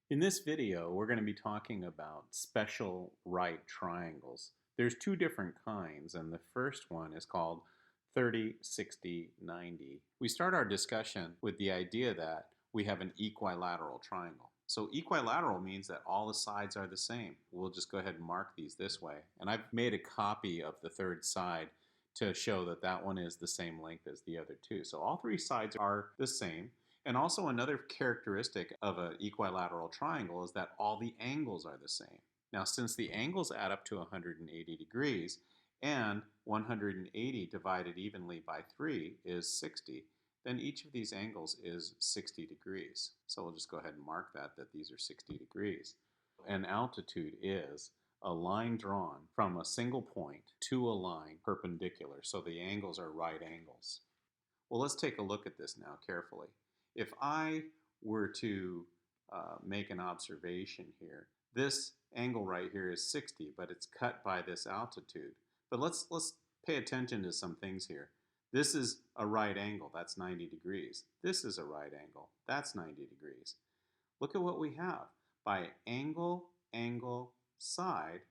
In this video, we're going to be talking about special right triangles. There's two different kinds, and the first one is called 30, 60, 90. We start our discussion with the idea that we have an equilateral triangle. So equilateral means that all the sides are the same. We'll just go ahead and mark these this way. And I've made a copy of the third side to show that that one is the same length as the other two. So all three sides are the same. And also another characteristic of an equilateral triangle is that all the angles are the same. Now, since the angles add up to 180 degrees, and 180 divided evenly by 3 is 60, then each of these angles is 60 degrees. So we'll just go ahead and mark that these are 60 degrees. An altitude is a line drawn from a single point to a line perpendicular, so the angles are right angles. Well, let's take a look at this now carefully. If I were to make an observation here, this angle right here is 60, but it's cut by this altitude. But let's pay attention to some things here. This is a right angle, that's 90 degrees. This is a right angle, that's 90 degrees. Look at what we have. By angle, angle, side,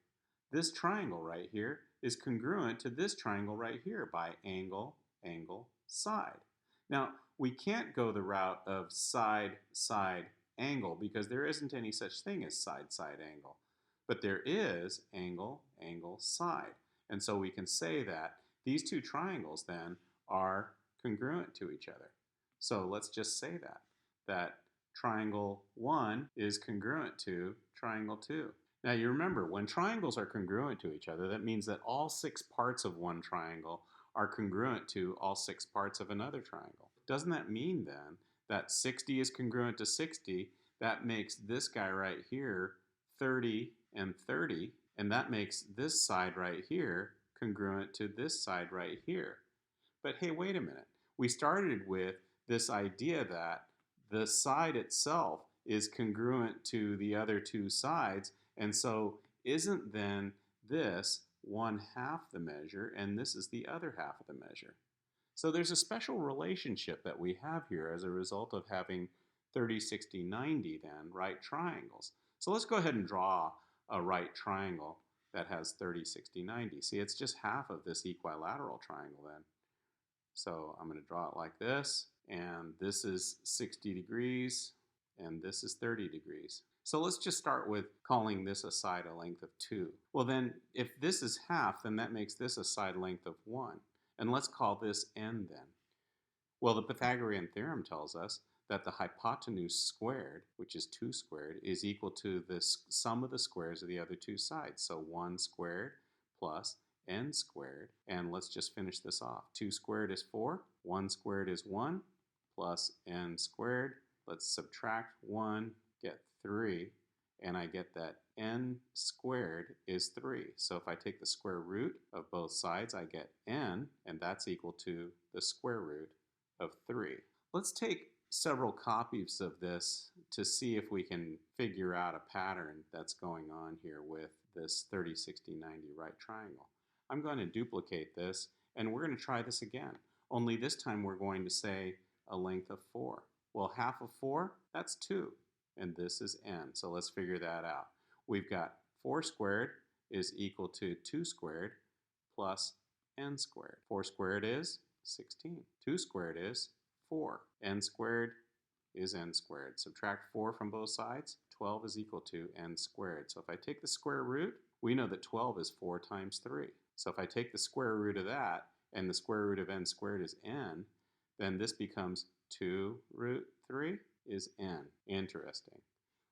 this triangle right here is congruent to this triangle right here by angle, angle, side. Now, we can't go the route of side, side, angle because there isn't any such thing as side, side, angle. But there is angle, angle, side. And so we can say that these two triangles then are congruent to each other. So let's just say that triangle 1 is congruent to triangle 2. Now you remember, when triangles are congruent to each other, that means that all 6 parts of one triangle are congruent to all 6 parts of another triangle. Doesn't that mean then that 60 is congruent to 60? That makes this guy right here 30 and 30, and that makes this side right here congruent to this side right here. But hey, wait a minute. We started with this idea that the side itself is congruent to the other two sides, and so isn't then this 1/2 the measure, and this is the other half of the measure? So there's a special relationship that we have here as a result of having 30, 60, 90 then right triangles. So let's go ahead and draw a right triangle that has 30, 60, 90. See, it's just half of this equilateral triangle then. So I'm going to draw it like this, and this is 60 degrees, and this is 30 degrees. So let's just start with calling this a side a length of 2. Well then, if this is half, then that makes this a side length of 1. And let's call this n then. Well, the Pythagorean Theorem tells us that the hypotenuse squared, which is 2 squared, is equal to the sum of the squares of the other two sides. So 1 squared plus n squared. And let's just finish this off. 2 squared is 4, 1 squared is 1, plus n squared. Let's subtract 1, get 3, and I get that n squared is 3. So if I take the square root of both sides, I get n, and that's equal to the square root of 3. Let's take several copies of this to see if we can figure out a pattern that's going on here with this 30, 60, 90 right triangle. I'm going to duplicate this, and we're going to try this again. Only this time we're going to say a length of 4. Well, half of 4, that's 2. And this is n. So let's figure that out. We've got 4 squared is equal to 2 squared plus n squared. 4 squared is 16. 2 squared is 4. N squared is n squared. Subtract 4 from both sides. 12 is equal to n squared. So if I take the square root, we know that 12 is 4 times 3. So if I take the square root of that, and the square root of n squared is n, then this becomes 2 root 3 is n. Interesting.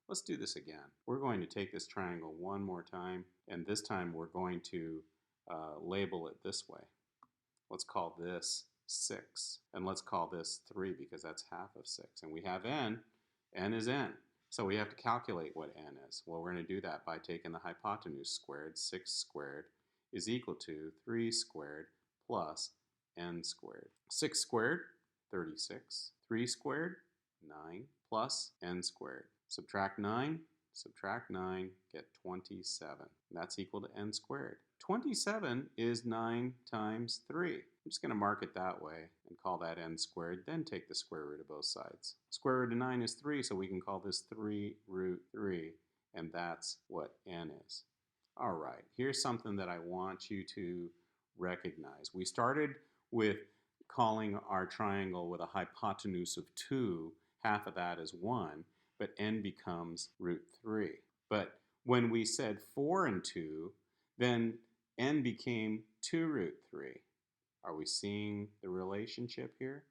Let's do this again. We're going to take this triangle one more time, and this time we're going to label it this way. Let's call this 6, and let's call this 3 because that's half of 6. And we have n is n. So we have to calculate what n is. Well, we're going to do that by taking the hypotenuse squared. 6 squared is equal to 3 squared plus n squared. 6 squared, 36. 3 squared, 9 plus n squared. Subtract 9, get 27. That's equal to n squared. 27 is 9 times 3. I'm just going to mark it that way, and and call that n squared, then take the square root of both sides. Square root of 9 is 3, so we can call this 3 root 3, and that's what n is. All right, here's something that I want you to recognize. We started with calling our triangle with a hypotenuse of 2, half of that is 1, but n becomes root 3. But when we said 4 and 2, then n became 2 root 3. Are we seeing the relationship here?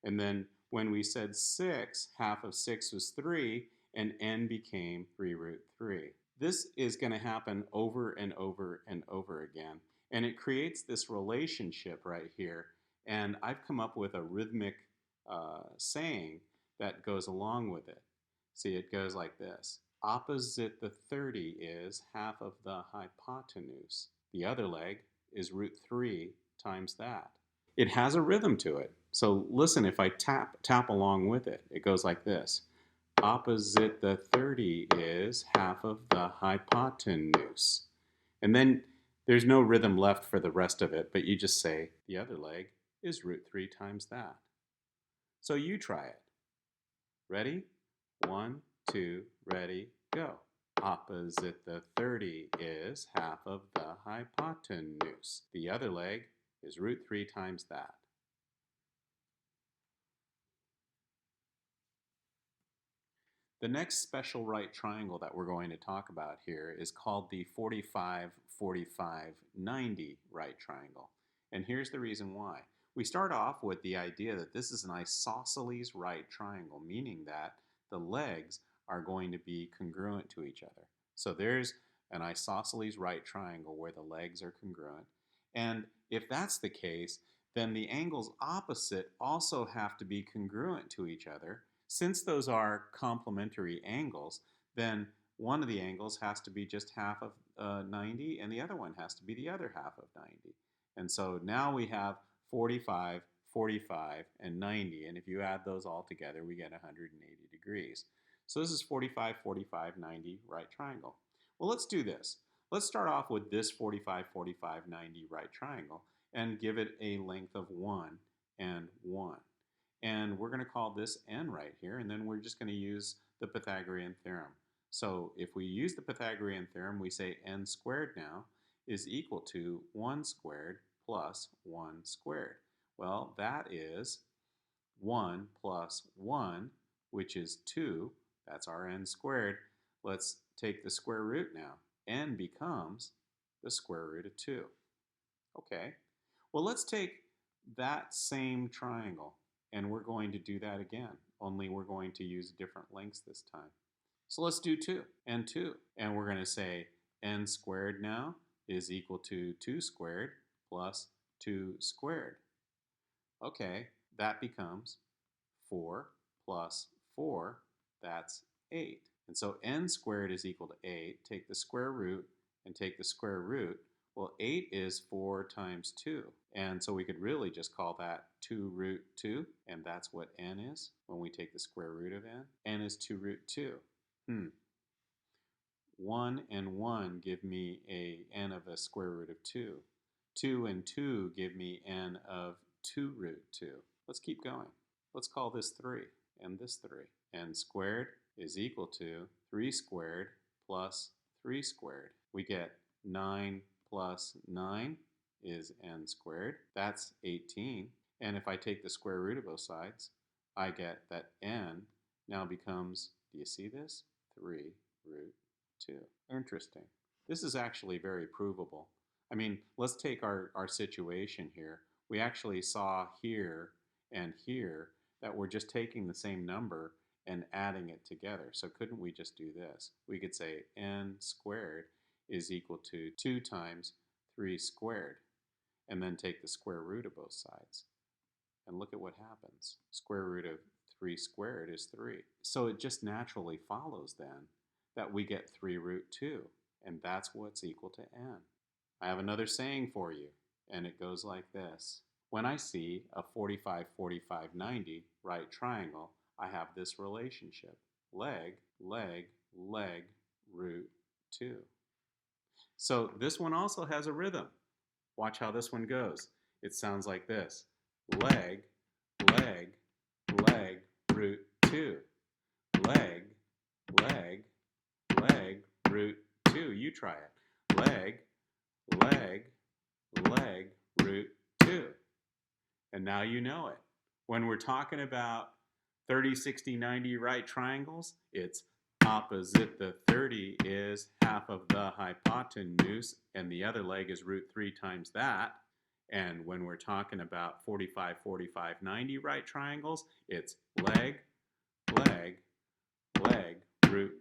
And then when we said 6, half of 6 was 3, and n became 3 root 3. This is going to happen over and over and over again. And it creates this relationship right here. And I've come up with a rhythmic saying that goes along with it. See, it goes like this. Opposite the 30 is half of the hypotenuse. The other leg is root 3 times that. It has a rhythm to it. So listen, if I tap along with it, it goes like this. Opposite the 30 is half of the hypotenuse. And then there's no rhythm left for the rest of it, but you just say the other leg is root 3 times that. So you try it. Ready? 1, 2, ready, go. Opposite the 30 is half of the hypotenuse. The other leg is root 3 times that. The next special right triangle that we're going to talk about here is called the 45, 45, 90 right triangle. And here's the reason why. We start off with the idea that this is an isosceles right triangle, meaning that the legs are going to be congruent to each other. So there's an isosceles right triangle where the legs are congruent. And if that's the case, then the angles opposite also have to be congruent to each other. Since those are complementary angles, then one of the angles has to be just half of 90, and the other one has to be the other half of 90. And so now we have 45, 45, and 90, and if you add those all together, we get 180 degrees. So this is 45, 45, 90 right triangle. Well, let's do this. Let's start off with this 45, 45, 90 right triangle and give it a length of 1 and 1. And we're going to call this n right here, and then we're just going to use the Pythagorean Theorem. So if we use the Pythagorean Theorem, we say n squared now is equal to 1 squared plus 1 squared. Well, that is 1 plus 1, which is 2. That's our n squared. Let's take the square root now. N becomes the square root of 2. Okay. Well, let's take that same triangle, and we're going to do that again, only we're going to use different lengths this time. So let's do 2 and 2. And we're going to say n squared now is equal to 2 squared plus 2 squared. Okay, that becomes 4 plus 4, that's 8. And so n squared is equal to 8. Take the square root and take the square root. Well, 8 is 4 times 2. And so we could really just call that 2 root 2. And that's what n is when we take the square root of n. N is 2 root 2. 1 and 1 give me a n of a square root of 2. 2 and 2 give me n of 2 root 2. Let's keep going. Let's call this 3 and this 3. N squared is equal to 3 squared plus 3 squared. We get 9 plus 9 is n squared. That's 18. And if I take the square root of both sides, I get that n now becomes, do you see this? 3 root 2. Interesting. This is actually very provable. I mean, let's take our situation here. We actually saw here and here that we're just taking the same number and adding it together. So couldn't we just do this? We could say n squared is equal to 2 times 3 squared, and then take the square root of both sides. And look at what happens. Square root of 3 squared is 3. So it just naturally follows then that we get 3 root 2, and that's what's equal to n. I have another saying for you, and it goes like this. When I see a 45, 45, 90 right triangle, I have this relationship. Leg, leg, leg, root 2. So this one also has a rhythm. Watch how this one goes. It sounds like this. Leg, leg, leg, root 2. Leg, leg, leg, root 2. You try it. Leg, leg, leg, root 2. And now you know it. When we're talking about 30, 60, 90 right triangles, it's opposite the 30 is half of the hypotenuse, and the other leg is root 3 times that. And when we're talking about 45, 45, 90 right triangles, it's leg, leg, leg, root